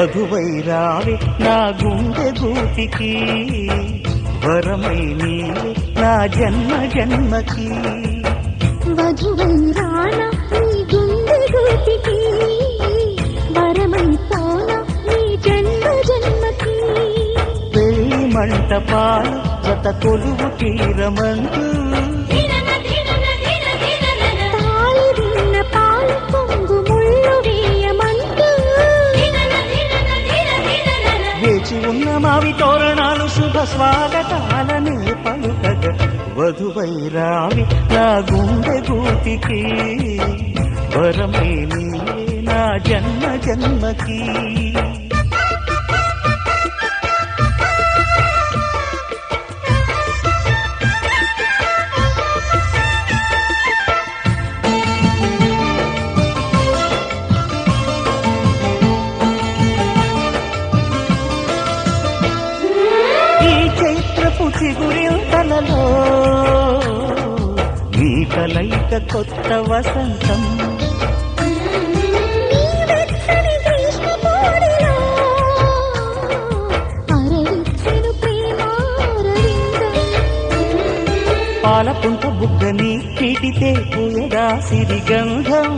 వధువై రావే నా గుండె గూటికి, వరమై నీవే నా జన్మ జన్మకి. వధువై రానా నీ గుండె గూటికి, వరమై పోనా నీ జన్మ జన్మకి. పెళ్లి మంటపాలు జత కొలువు తీరమంటూ, తాళి విన్న పాలు పొంగు ముళ్ళు వేయమంటూ, వేచి ఉన్న మావి తోరణాలు శుభ స్వాగతాలనే పలుకగ. వధువై రావి నా గుండె గూటికి, వరమై నీవే నా జన్మ జన్మకి. చిగురింతలలో నీ కలయిక కొత్త వసంతం. పాలపుంట బుగ్గని పీటితే పూయగా సిరిగంధం.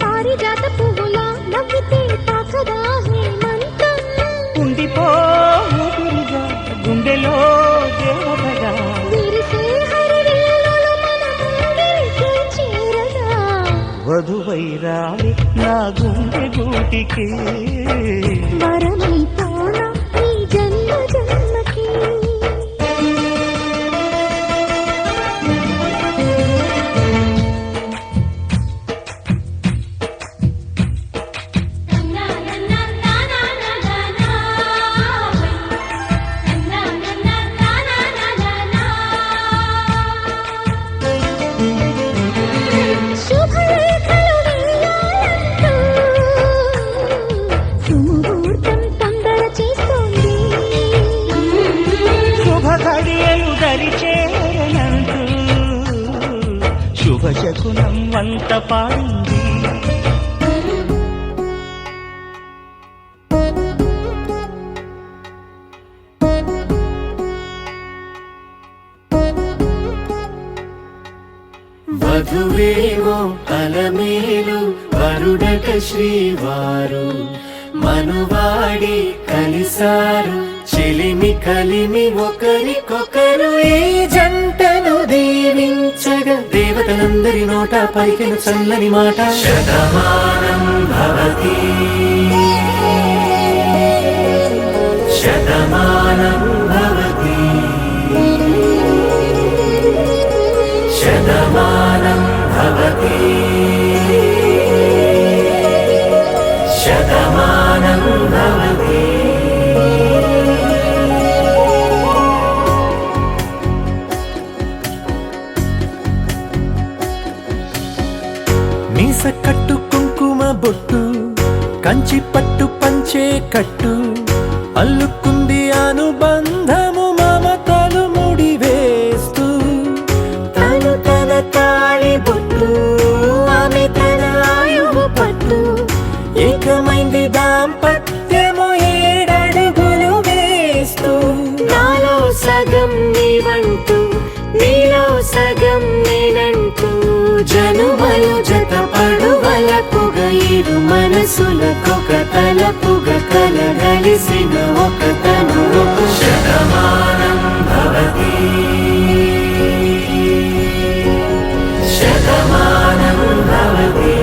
పారిజాత పువ్వులా నవ్వితే తాకదా హేమంతం. ఉండిపో ఊపిరిగా గుండెలో దేవతగా, వధువై రావి నా గుండె గూటికి, వరమై పోనా నీ జన్మ జన్మకి. శుభశకునం వంత పాడింది. వధువేవో అలమేలు వరుడట శ్రీవారు, మనువాడి కలిసారు చెలిమి కలిమి ఒకరికొకరు. ఈ జంటను దీవించగా దేవతలందరి నోట పలికెను చల్లని మాట. శతమానం భవతి శతమానం భవతి శతమానం భవతి శతమానం భవతి. మీస కట్టు కుంకుమ బొట్టు కంచి పట్టు పంచే కట్టు, అల్లుకుంది అనుబంధము మమతలు ముడివేస్తూ. తను తన తాళి బొట్టు ఆమె తన ఆయువు పట్టు, ఏకమైంది దాంపత్యము ఏడడుగులు వేస్తూ. నాలో సగం నీవంటూ నీలో సగం నేనంటూ, జనుమలు జత పడువలపుగ ఇరు మనసులకొక తలపుగ కలగలిసిన ఒక తను. శతమానం భవతి శతమానం భవతి.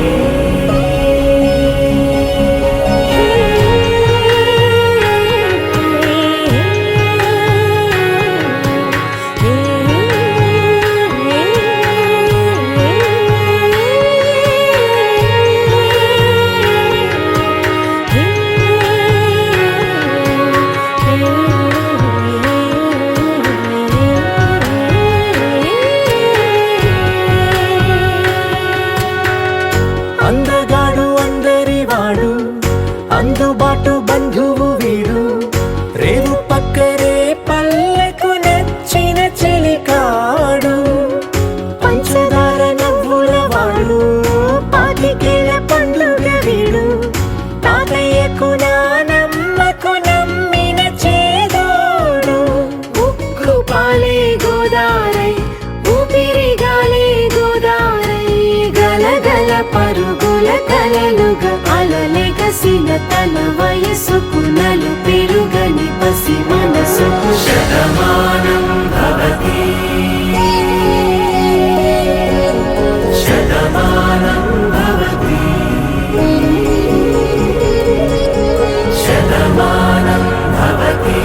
పరుగుల కలలుగా అలలెగసిన తన వయసుకు నలు పెరుగని పసి మనసుకు శతమానం భవతి శతమానం భవతి శతమానం భవతి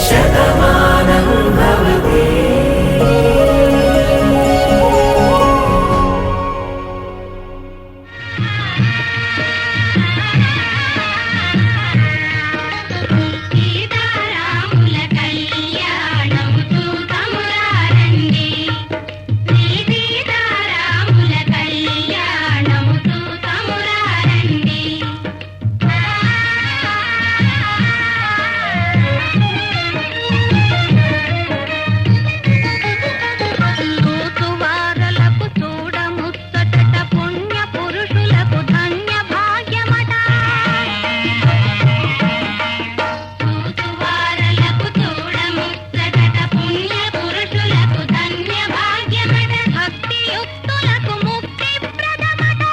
శతమానం భవతి. సీతారాముల కళ్యాణము చూతమురారండి శ్రీ సీతారాముల కళ్యాణము చూతమురారండి చూతువారలకు చూడముచ్చటట పుణ్య పురుషులకు ధన్య భాగ్యమట చూతువారలకు చూడముచ్చటట పుణ్య పురుషులకు ధన్య భాగ్యమట భక్తియుక్తులకు ముక్తి ప్రదమట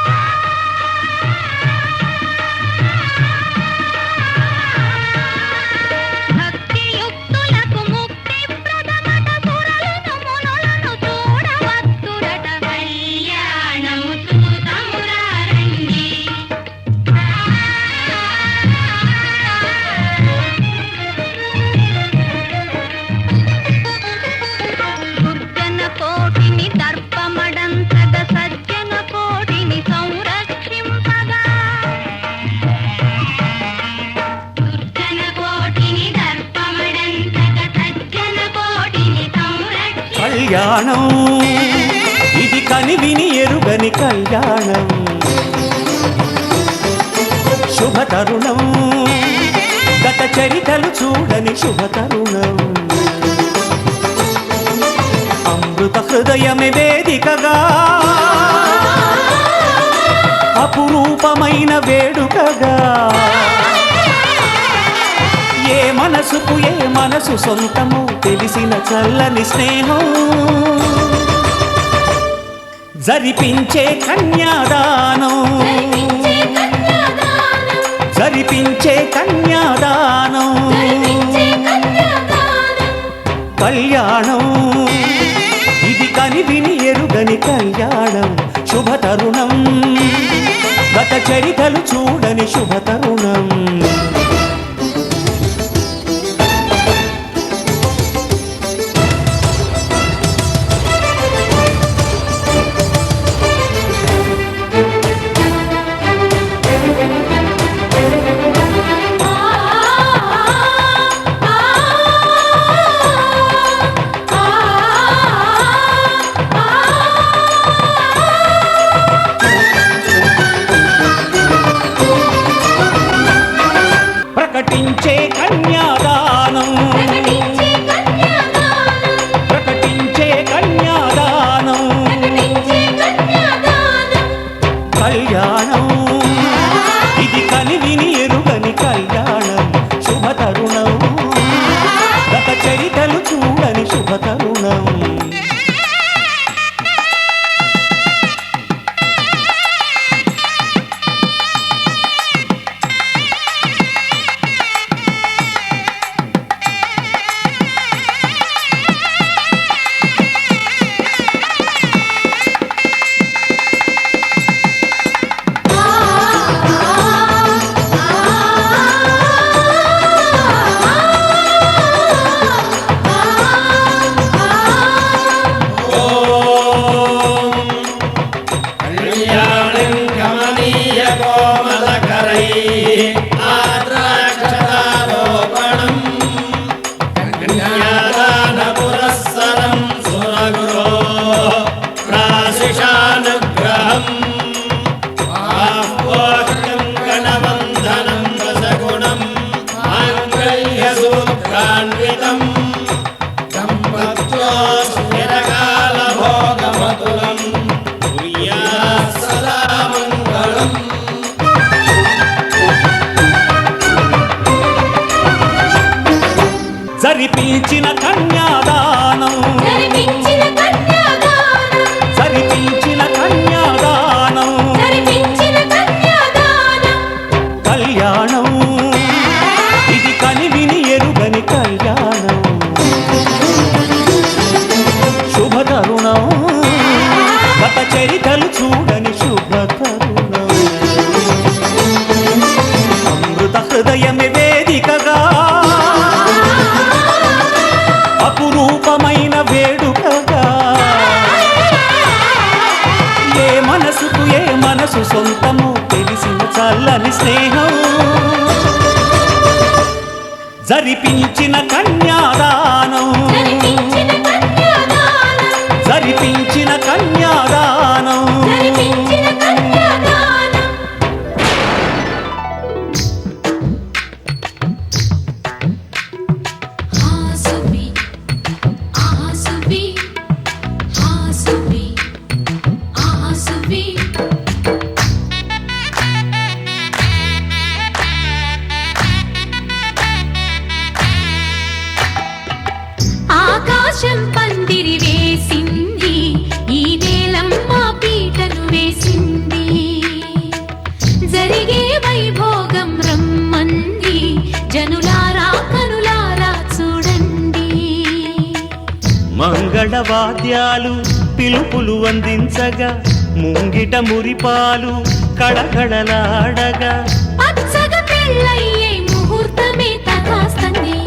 భక్తియుక్తులకు ముక్తి ప్రదమట సురలను మునులను చూడవత్తురట కళ్యాణము చూతమురారండి దుర్జన కోటిని దర్పమడంతగ సజ్జన కోటిని సంరక్షింపగా దుర్జన కోటిని దర్పమడంతగ సజ్జన కోటిని సంరక్షింపగా కళ్యాణం ఇది కని విని ఎరుగని కళ్యాణం శుభ తరుణం గత చరితలు చూడని శుభ తరుణం అమృత హృదయమే వేదికగా అపురూపమైన వేడుకగా ఏ మనసుకు ఏ మనసు సొంతము తెలిసిన చల్లని స్నేహం జరిపించే కన్యాదానం జరిపించే కన్యాదానం కళ్యాణం ఇది కని విని ఎరుగని కళ్యాణం శుభ తరుణం గత చరితలు చూడని శుభ తరుణం ప్రకటించే కన్యాదానం ప్రకటించే కన్యాదానం కళ్యాణం ఇది కని విని ఎరుగని కళ్యాణం శుభ తరుణం గత చరితలు చూడని శుభ తరుణం జరిపించిన కన్యాదానం లెక్కలు చూడని శుభతరుణం. అమృత హృదయమే వేదికగా అపురూపమైన వేడుకగా ఏ మనసుకు ఏ మనసు సొంతము తెలిసిన చల్లని స్నేహం జరిపించిన కన్యాదానం జరిపించిన కన్యాదానం ఆకాశం పందిరి వేసింది, ఈ నేలమ్మ పీటను వేసింది, జరిగే వైభోగం రమ్మంది, జనులారా కనులారా చూడండి. మంగళవాద్యాలు పిలుపులు అందించగా ముంగిట మురిపాలు కళకళలాడగా పచ్చగా పెళ్ళయ్యే ముహూర్తమే తథాస్తంది.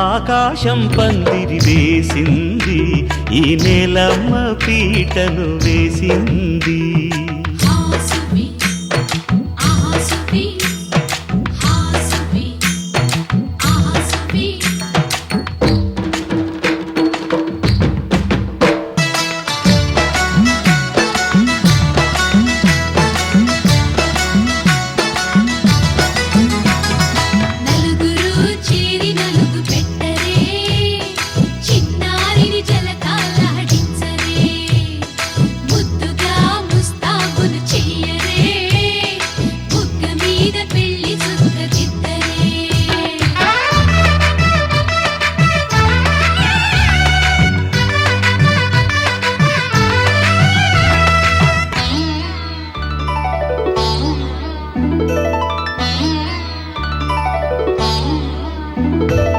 ఆకాశం పందిరి వేసింది, ఈ నేలమ్మ పీటను వేసింది. హాసువి హాసువి హాసువి హాసువి నలుగురు చేరి నలుగు పెట్టరే, చిన్నారిని జలకాలాడించరే, ముద్దుగా ముస్తాబులు చెయ్యరే, బుగ్గ మీద పెళ్లి చుక్క దిద్దరే.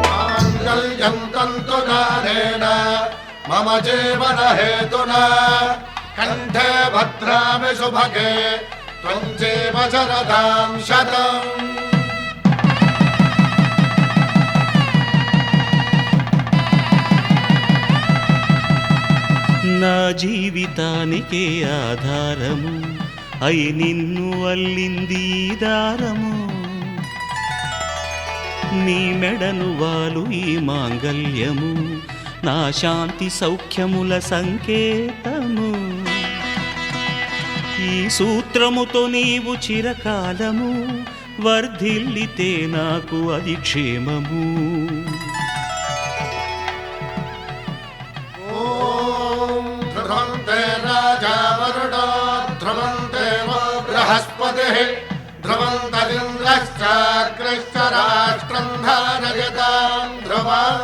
माङ्गल्यं तन्तुनानेन मम जीवन हेतुना कण्ठे भद्रामि सुभगे त्वं जीव शरदां शतम्. నా జీవితానికే ఆధారము అయి నిన్ను అల్లింది ఈ దారము. నీ మెడను వాలు ఈ మాంగల్యము నా శాంతి సౌఖ్యముల సంకేతము. ఈ సూత్రముతో నీవు చిరకాలము వర్ధిల్లితే నాకు అది క్షేమము. ॐ ध्रुवन्ते राजा वरुणो ध्रुवन्ते वो बृहस्पतिः ध्रुवन्तरिन्द्रश्चाग्रश्च राष्ट्रं धारयतां ध्रुवम्.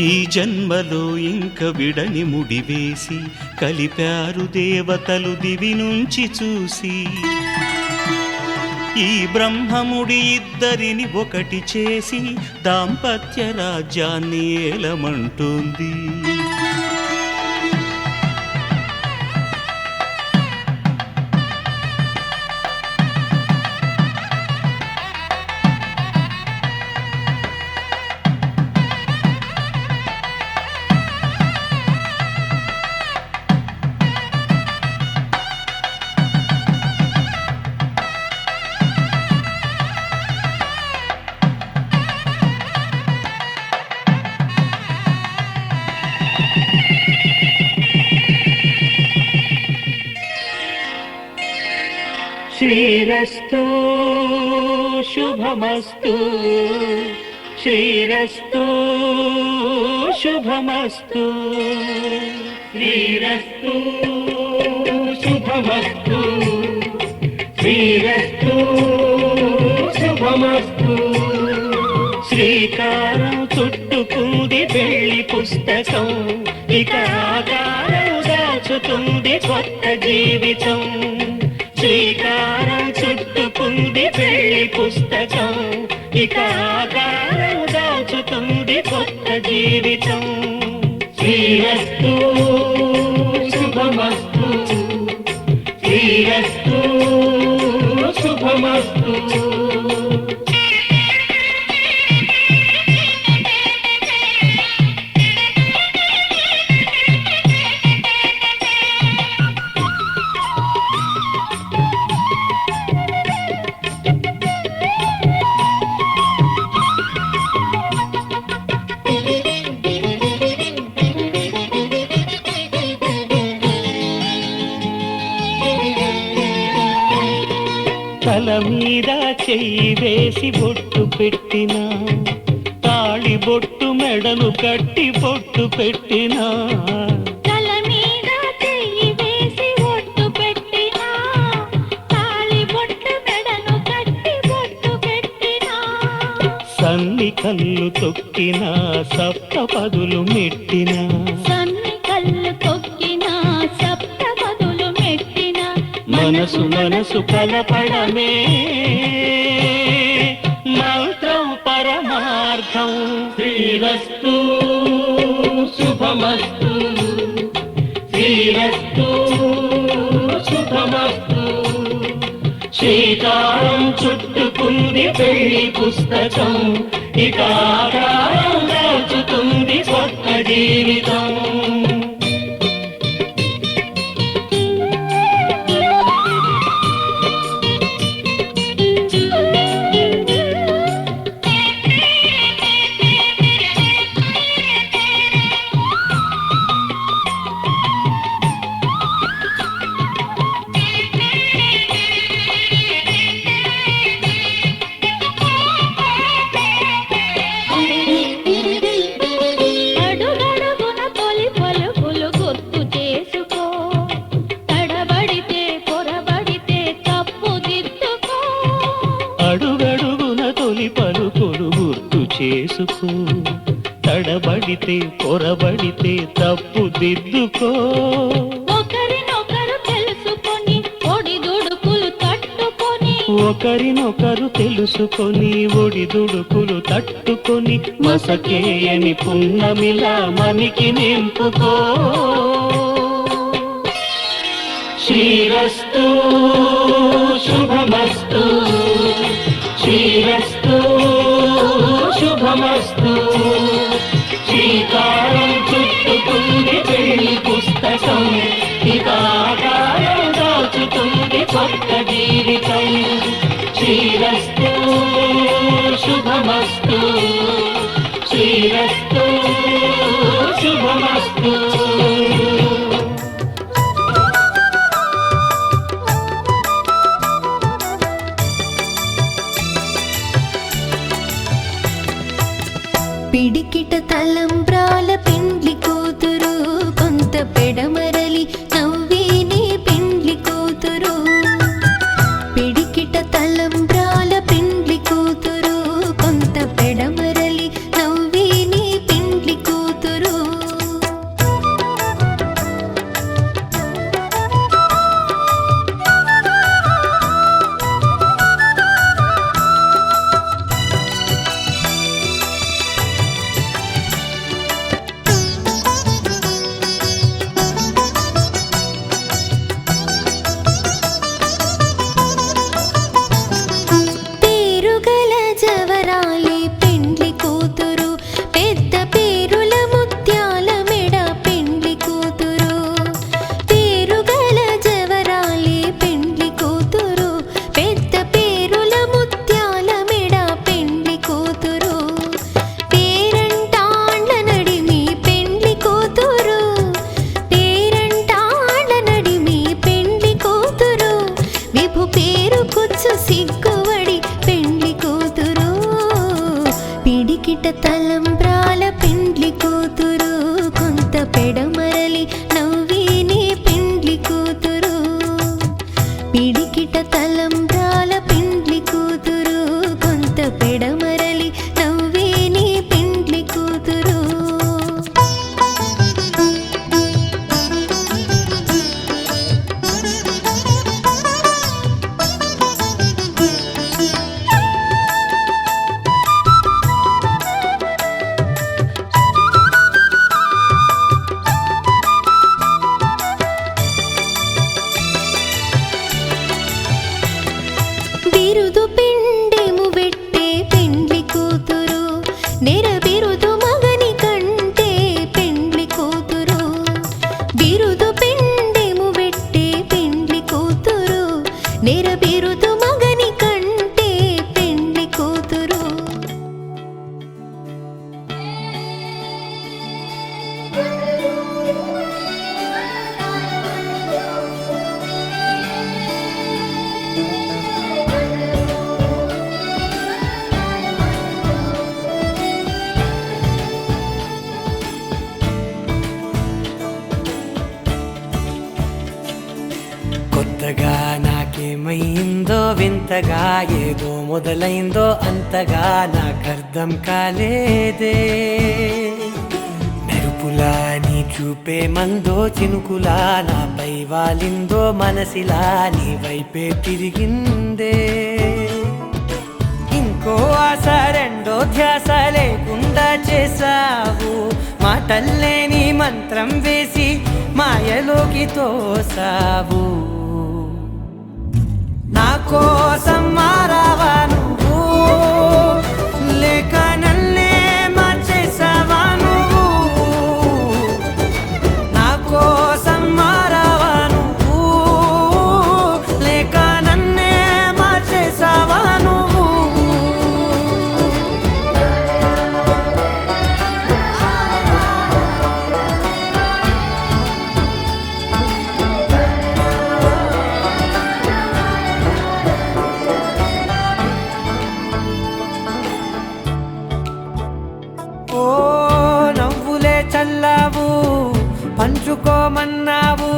ఈ జన్మలో ఇంక విడని ముడివేసి కలిపారు దేవతలు దివి నుంచి చూసి. ఈ బ్రహ్మముడి ఇద్దరిని ఒకటి చేసి దాంపత్య రాజ్యాన్ని ఏలమంటుంది. శ్రీరస్తు శుభమస్తు శ్రీరస్తు శుభమస్తు శ్రీరస్తు శుభమస్తు శ్రీరస్తు శుభమస్తు. శ్రీకారం చుట్టుకుంది పెళ్లి పుస్తకం, ఇక ఆకారం దాచుతుంది కొత్త జీవితం. శ్రీకారం చుట్టుకుంది పెళ్లి పుస్తకం, ఇక ఆకారం దాచుతుంది కొత్త జీవితం. శ్రీరస్తు శుభమస్తు శ్రీ తల మీద చెయ్యి వేసి బొట్టు పెట్టినా, తాళి బొట్టు మెడను కట్టి బొట్టు పెట్టినా, తల మీద చెయ్యి వేసి ఒట్టు పెట్టినా, తాళి బొట్టు మెడను కట్టి బొట్టు పెట్టినా, సన్ని కళ్ళు తొక్కినా సప్తపదులు మెట్టినా, సన్ని కళ్ళు తొక్కినా సప్తపదులు మెట్టినా, మనసు మనసు కలపడమే మంత్రం పరమార్థం. శ్రీరస్తు శుభమస్తు, శ్రీరస్తు శుభమస్తు. శ్రీకారం చుట్టుకుంది పెళ్లి పుస్తకం, ఇక ఆకారం దాచుతుంది కొత్త జీవితం. అడుగడుగున తొలి పలుకులు గుర్తు చేసుకో, తడబడితే పొరబడితే తప్పు దిద్దుకో, అడుగడుగున తొలి పలుకులు గుర్తు చేసుకో, తడబడితే పొరబడితే తప్పు దిద్దుకో. ఒకరినొకరు తెలుసుకొని ఒడిదుడుకులు తట్టుకొని, ఒకరినొకరు తెలుసుకొని ఒడిదుడుకులు తట్టుకొని, మసకేయని పున్నమిలా మనికి నింపుకో. శ్రీరస్తు శుభమస్తు, శ్రీరస్తు శుభమస్తు. శ్రీకారం చుట్టుకుంది పెళ్లి పుస్తకం, ఇక ఆకారం దాచుతుంది కొత్త జీవితం. శ్రీరస్తు శుభమస్తు, శ్రీరస్తు శుభమస్తు. పిడికిట తలంబ్రాల పెండ్లి కూతురు, కొంత పెడమరలి నవ్వేనే పెండ్లి కూతురు. పిడికిట తలంబ్రాల పెండ్లి కూతురు, కొంత పెడమరలి నవ్వేనే పెండ్లి కూతురు. కొత్తగా నాకేమైందో వింతగా ఏదో మొదలైందో అంతగా నాకర్థం కాలేదే మెరుపులా నీ చూపే మందో చినుకులా నాపై వాలిందో మనసిలా నీ వైపే తిరిగిందే ఇంకో ఆశ రెండో ధ్యాస లేకుండా చేసావు మాటల్లేని మంత్రం వేసి మాయలోకి తోసావు నా కోసం మారావా నువ్వు లేక నన్నే మార్చేసావా నువ్వు నా కోసం మారావా నువ్వు లేక నన్నే మార్చేసావా నువ్వు ఓ నవ్వులే చల్లావు పంచుకోమన్నావు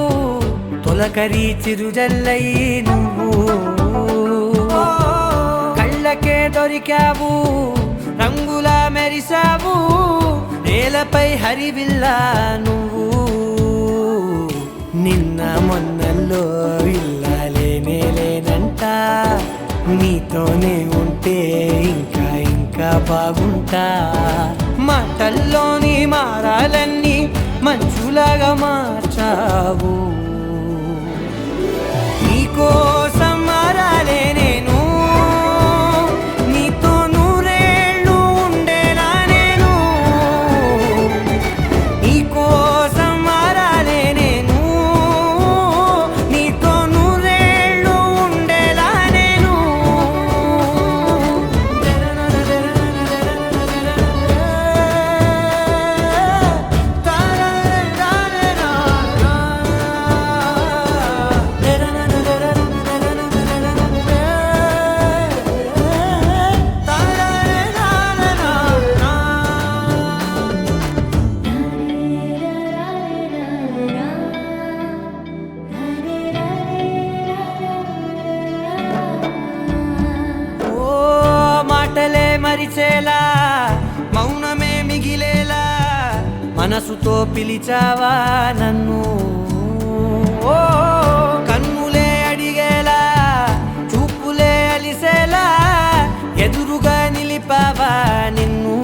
తొలకరి చిరుజల్లై నువ్వు కళ్ళకే దొరికావు రంగులా మెరిసావు నేలపై హరివిల్లా నువ్వు నిన్న మొన్నల్లో ఇల్లాలేనే లేనంట నీతోనే ఉంటే ఇంకా ఇంకా బాగుంటా మాటల్లోని మారాలన్నీ మంచులాగా మార్చావు నీకోసం మారాలే నేను నీతో నూరేళ్ళు ఉండేలా నేను నీకోసం మారాలే నేను నీతో నూరేళ్ళు ఉండేలా నేను ఓ మాటలే మరిచేలా మౌనమే మిగిలేలా మనసుతో పిలిచావా నన్ను ఓ కన్నులే అడిగేలా చూపులే అలిసేలా ఎదురుగా నిలిపావా నిన్ను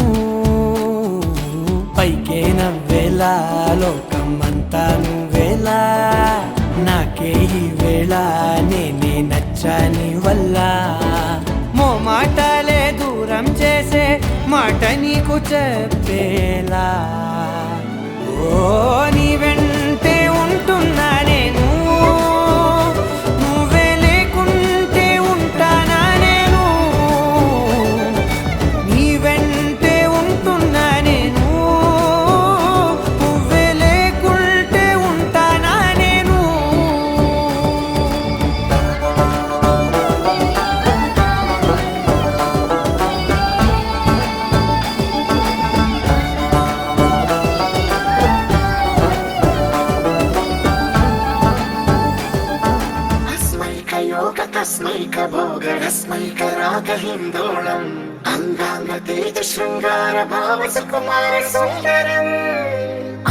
పైకే నవ్వేలా లోకమంతా నువ్వేలా నాకే ఈ వేళ నేనే నచ్చాని వల్ల మాటలే దూరం చేసే మాట నీకు చెప్పేలా ఓ నీ వెంటే ఉంటున్నా నేను నువ్వే లేకుంటే ఉంటానా నేను నీ వెంటే ఉంటున్నా నేను నువ్వే లేకుంటే ఉంటానా నేను तस्मैकरागहिन्दोळम् अङ्गाङ्गतेज शृङ्गार भाव सुकुमार सुन्दरम्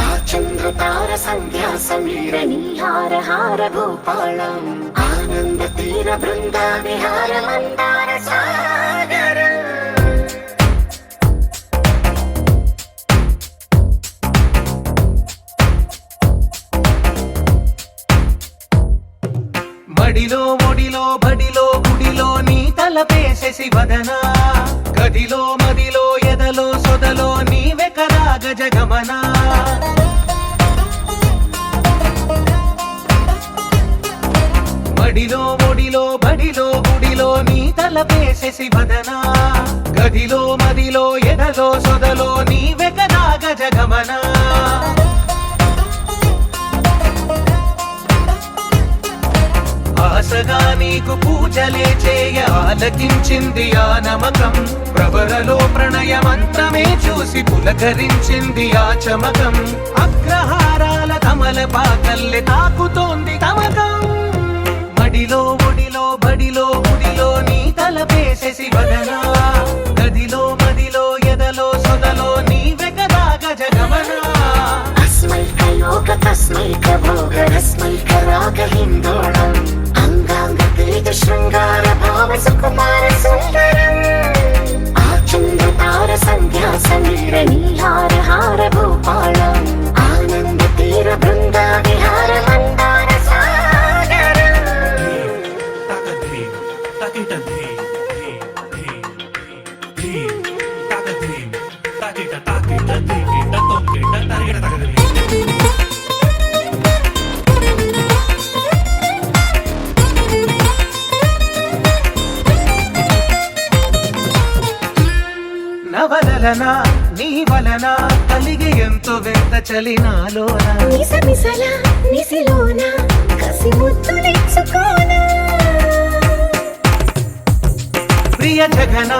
आचन्द्रतार सन्ध्या समीर नीहार हार भूपालम् आनन्द तीर बृन्दा विहार मन्दार सागरम् మడిలో ఒడిలో బడిలో గుడిలో నీ తలపేసేసి వదనా గదిలో మదిలో ఎదలో సొదలో నీవే కదా గజగమనా మడిలో ఒడిలో బడిలో గుడిలో నీ తలపేసేసి వదనా గదిలో మదిలో ఎదలో సొదలో నీవే కదా గజగమనా ఆశగా నీకు పూజలే చేయ ఆలకించింది ఆ నమకం ప్రవరలో ప్రణయ మంత్రమే చూసి పులకరించింది ఆ చమకం అగ్రహారాల తమల పాకల్లె తాకుతోంది తమకం బడిలో ఒడిలో బడిలో గుడిలో నీ తలపేసేసి వదనా గదిలో మదిలో ఎదలో సొదలో నీవే కదా గజగమనా अस्मैकयोग तस्मैकभोगरस्मैकरागहिन्दोळम् अङ्गाङ्गतेज शृङ्गार भाव सुकुमार सुन्दरम् आचन्द्रतार सन्ध्या समीर नीहार हार भूपालम् आनन्द तीर बृन्दा विहार मन्दार सागरम् నవలన నీ వలన కలిగి ఎంతో వింత చలినాలోన మిసమిసల నిసిలోన కసి ముద్దులిచ్చుకోనా ప్రియ జగన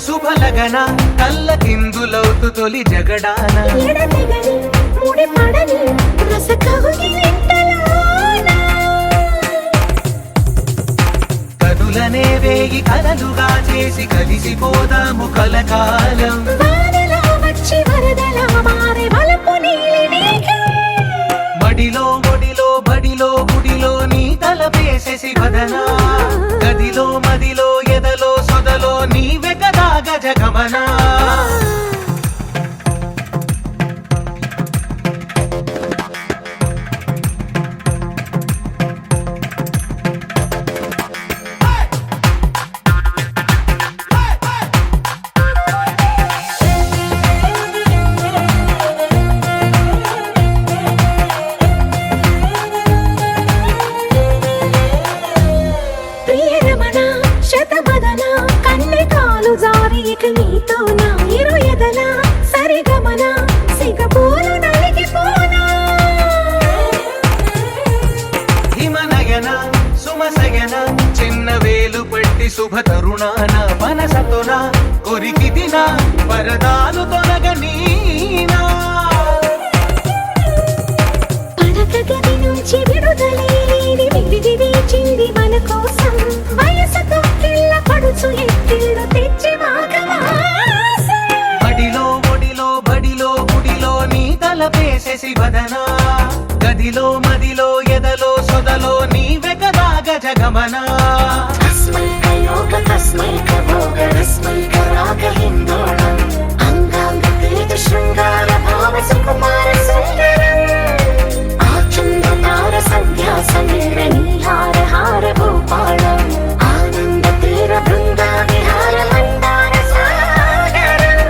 శుభలగన కళ్ళ కిందులవుతు తొలి జగడాన ఎడతెగని ముడి పడని రస కౌగిలింతలోన కనులనే వేయి కలలుగా చేసి కలిసిపోదాము కలకాలం వానలా వచ్చి వరదలా మారే వలపు నీలి మేఘం మడిలో ఒడిలో బడిలో గుడిలో నీ తలపేసేసి వదనా గదిలో మదిలో ఎదలో సొదలో నీవే కదా గజగమనా ప్రియరమణ శతబదన కన్నె కాలు జారి ఇక నీతో నా ఇరు ఎదల సరిగమన సిగపూలు నలిగిపోనా హిమనయన సుమసయన చిన్న వేలు పట్టి శుభ తరుణాన మనసతోన కొరికి దిన వరదాలు తొలగనీనా పడక గది నుంచి విడుదలేని విడిది వేచింది మన కోసం వయసుతో కిల్ల పడుచు ఎత్తిళ్ళు తెచ్చి మాఘమాసం బడిలో ఒడిలో బడిలో గుడిలో నీ తలపేసేసి వదనా గదిలో మదిలో ఎదలో సొదలో నీవే కదా గజగమనా अस्मैकयोग तस्मैकभोगरस्मैकरागहिन्दोळम् अङ्गाङ्गतेज शृङ्गार भाव सुकुमार सुन्दरम् आचन्द्रतार सन्ध्या समीर नीहार हार भूपालम् आनन्द तीर बृन्दा विहार मन्दार सागरम्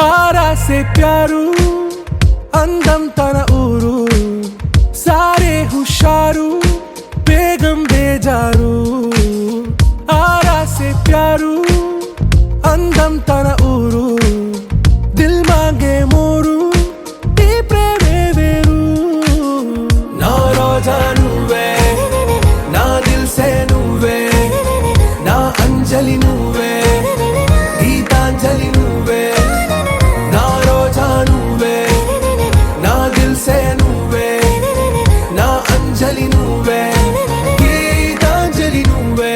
आरा से प्यारू అందం తన ఊరు సారే హుషారు బేగం బేజారు ఆరా సే ప్యారు అందం తన ఊరు దిల్ మాంగే మోరు ఈ ప్రేమే వేరు నా రోజా నువ్వే నా దిల్ సే నువ్వే నా అంజలి నువ్వే గీతాంజలి నువ్వే నా రోజా నువ్వే నా దిల్ సే నువ్వే నా అంజలి నువ్వే గీతాంజలి నువ్వే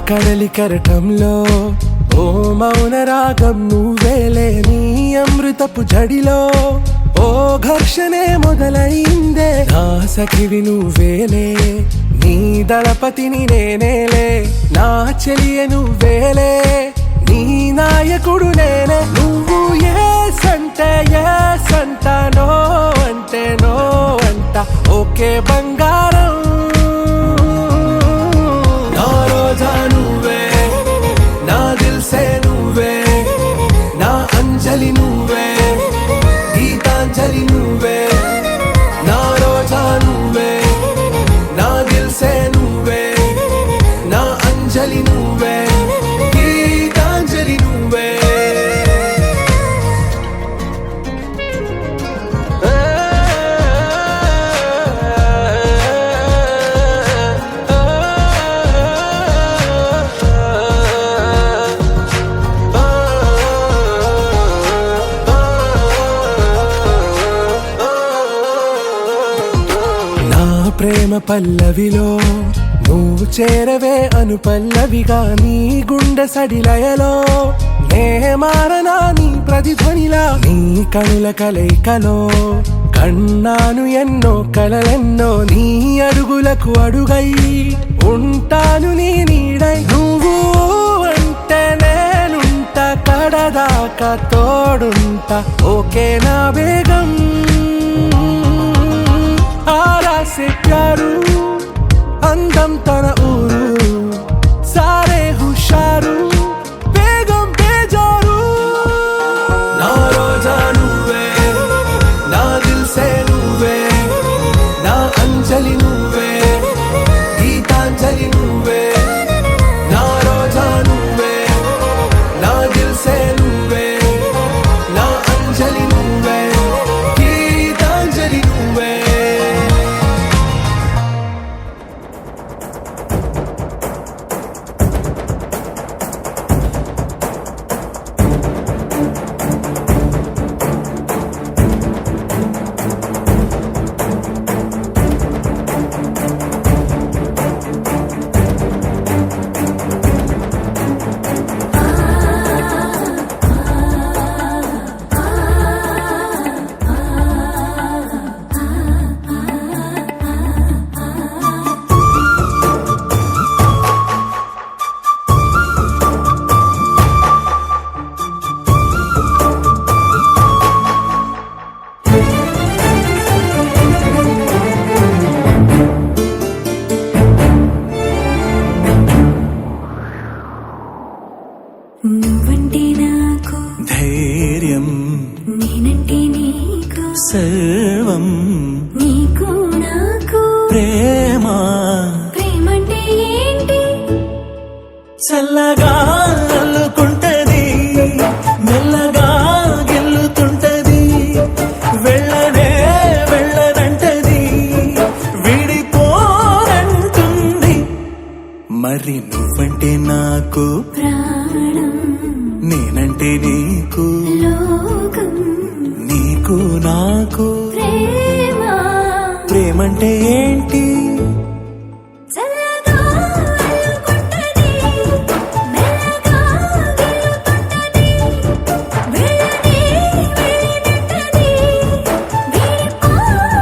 కడలి కరటంలో ఓ మౌన రాగం నువ్వేలే నీ అమృతపు జడిలో ఓ ఘర్షణే మొదలైందే నా సఖివి నువ్వేలే నీ దళపతిని నేనేలే నా చెలియ నువ్వేలే నీ నాయకుడు నేనే నువ్వు ఏ సంట నో అంటే నో అంట ఓకే బంగారం నా రోజా నువ్వే నా దిల్సే నువ్వే నా అంజలి నువ్వే గీతాంజలి నువ్వే నా రోజా నువ్వే నా దిల్సే నువ్వే నా అంజలి నువ్వే గీతాంజలి నువ్వే నా ప్రేమ పల్లవిలో నువ్వు చేరవే అను పల్లవిగా నీ గుండె సడిలయలో నే మారనా నీ ప్రతిధ్వనిలా నీ కనుల కలయికలో కన్నాను ఎన్నో కలలెన్నో నీ అడుగులకు అడుగై ఉంటాను నీ నీడై నువ్వు అంటే నేనుంట కడదాకా తోడుంటా ఓకే నా బేగం आरा से प्यारू అందం తన ఊరు సారే హుషారు బేగం బేజారు నా రోజా నువ్వే నా దిల్సే నువ్వే నా అంజలి నువ్వే గీతాంజలి నువ్వే నా రోజా నువ్వే నా దిల్సే నువ్వే నా అంజలి నువ్వే గీతాంజలి నువ్వే నువ్వంటే నాకు ధైర్యం నేనంటే నీకు సర్వం నీకు నాకు ప్రేమ ప్రేమంటే ఏంటి చల్లగా అల్లుకుంటది మెల్లగా గెల్లుతుంటది వెళ్ళనే వెళ్ళనంటది విడిపోనంటుంది మరి నువ్వంటే నాకు ప్రాణం నేనంటే నీకు లోకం నీకు నాకు ప్రేమ ప్రేమంటే ఏంటి చల్లగా అల్లుకుంటది మెల్లగా గెలుతుంటది వెళ్ళనే వెళ్ళనంటది విడిపోనంటుంది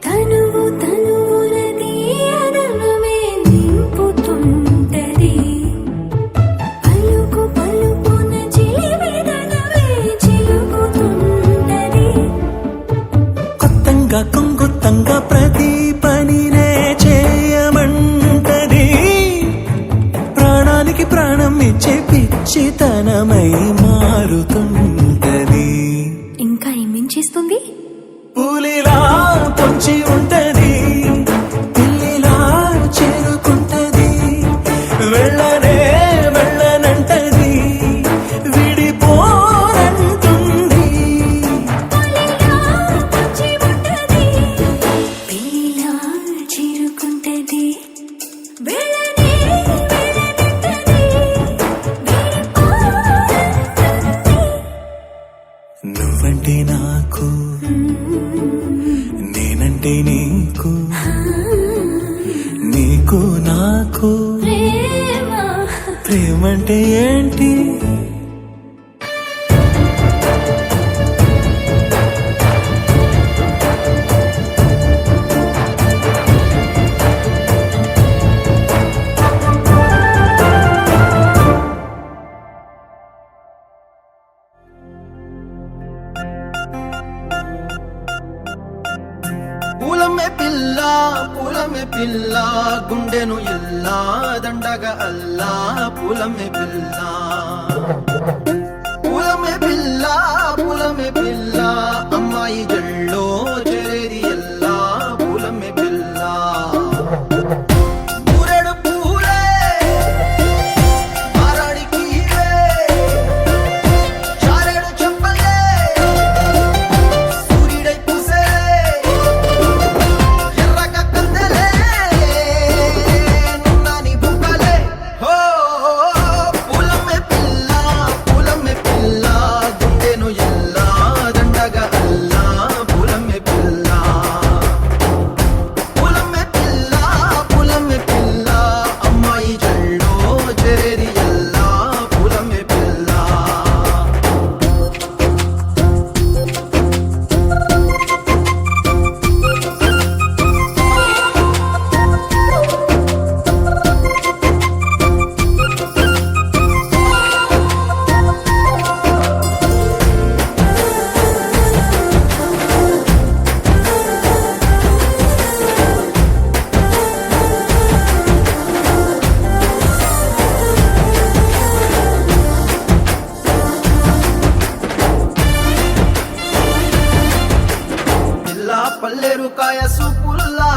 తనువు తనువులది అదనమే నింపుతుంటది పలుకు పలుకున చిలిమిదనమే చిలుకుతుంటది కొత్తంగా కొంగుత్తంగా ప్రతి పనినే చేయమంటది ప్రాణానికి ప్రాణం ఇచ్చే పిచ్చితనమై మారుతుంటది ఇంకా ఏమేం చేస్తుంది పూలిలా పొంచి ఉంటది పిల్లిలా చేరుకుంటది వెళ్ళనే వెళ్ళనంటది విడిపోనంటుంది పొలిలా పొంచి నువ్వంటే నాకు నేనంటే నీకు నీకు నాకు ప్రేమ ప్రేమంటే ఏంటి పూలమే పిల్ల గుండెను ఇల్లా దండగా అల్లా పూలమే పిల్ల పూలమే పిల్ల అమ్మాయి జల్లో చేరేది ఎల్లా పూలమే పిల్ల పూరెడు పూలే మారాడికి చారెడు చెప్పలే సూర్యుడై పూసే పల్లెరుకాయ సూపుల్లా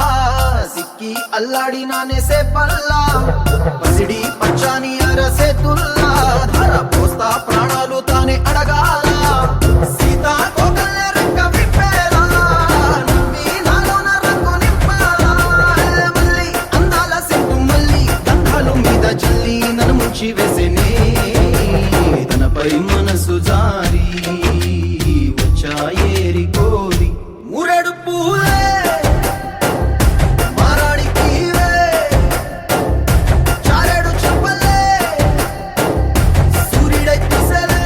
సిక్కి అల్లాడి నానేసే పల్లా పసిడి పచ్చాని అరసే తుల్లా ధర పోస్తా ప్రాణాలు తానే అడగాల సీతా కోకల్లే రెక్క విప్పేలా నవ్వి నాలోన రంగు నింపాలా మళ్ళీ అందాల సింటు మళ్ళీ గంధాలు మీద జల్లి నన్ను ముంచి వేసేనే తనపై మనసు జారి వచ్చాయేరి కోరి మూరెడు పూలే మారాడికి చారెడు చెప్పలే సూర్యుడై పూసలే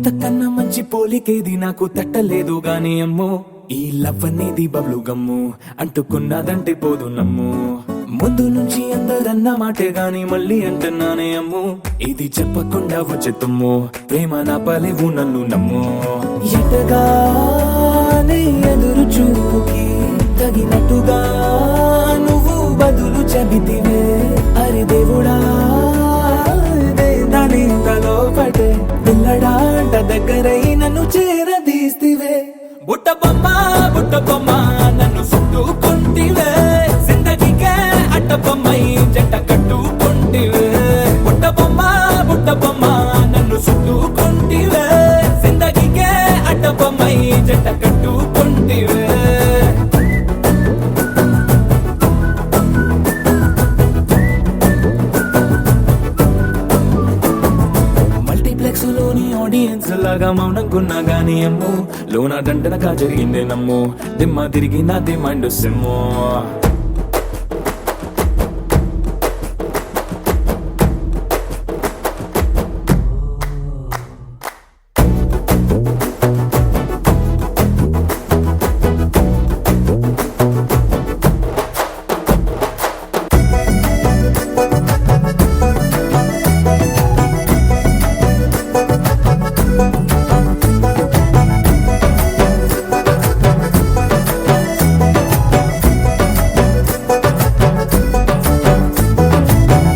ఇంతకన్నా మంచి పోలికేది నాకు తట్టలేదు గాని అమ్మో ఈ లవ్ అనేది బబ్లు గమ్ము అంటుకున్నదంటే పోదు నమ్ము ముందు నుంచి అందరన్న మాటే గాని మళ్ళీ అంటున్నానే అమ్ము ఇది చెప్పకుండా వచ్చే తుమ్ము ప్రేమ నా పలేవు నన్ను నమ్ము ఎటగానే ఎదురు చూపుకి తగినట్టుగా నువ్వు బదులు చెబితివే అరే దేవుడా దాని తలో పడే పిల్లడాంట దగ్గరై నన్ను చేరదీస్తివే బుట్ట బొమ్మ నన్ను చుట్టుకుంటివే జిందగీకే అట్ట బొమ్మై జంట కట్టుకుంటివే బుట్ట బొమ్మ నన్ను చుట్టుకుంటివే జిందగీకే అట్ట బొమ్మై జంట కట్టుకుంటివే మల్టీప్లెక్స్ లోని ఆడియన్స్ లాగా మౌనంకున్నా గానీ అమ్ము లోన దండనగా జరిగిందే నమ్ము దిమ్మ తిరిగి నాది మైండ్ సిమ్ము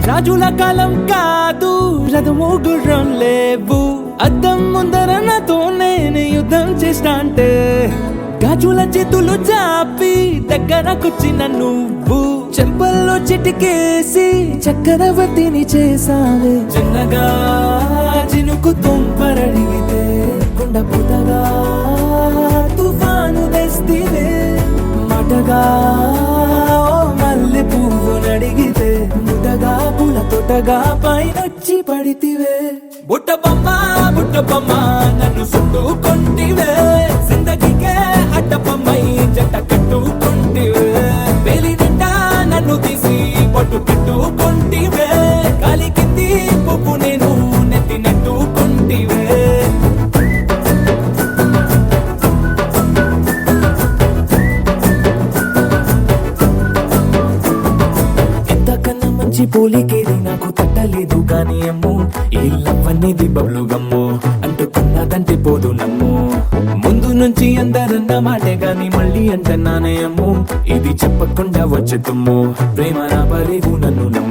రాజుల కాలం కాదు రథము గుర్రం లేవు అద్దం ముందర నాతో నేను యుద్ధం చేస్తా అంటే గాజుల చేతులు చాపి దగ్గరకొచ్చిన నువ్వు చెంపల్లో చిటికేసి చక్రవర్తిని చేసావే చిన్నగా చినుకు తుంపరడిగితే కొండ పుటగా తుఫాను తెస్తివే మటగా మల్లె పువ్వు నడిగితే ముటగా పూల తోటగా పైనొచ్చి పడితివే బుట్ట బొమ్మ నన్ను చుట్టుకుంటివే జిందగీకే అడ్డ బొమ్మై జంట కట్టుకుంటివే వేలి నిండా నన్ను తీసి పట్టు పెట్టుకుంటివే కాలి కింది పువ్వు నేను నెత్తి నెట్టుకుంటివే పోలికేది నాకు తట్టలేదు గాని అమ్ము ఈ లవ్ అనేది బబ్లు గమ్ము అంటుకున్నదంటే పోదు నమ్ము ముందు నుంచి అందరన్న మాటే గాని మళ్ళీ అంటున్నానే అమ్ము ఇది చెప్పకుండా వచ్చే తుమ్ము ప్రేమ నా పలేవు నన్ను నమ్ము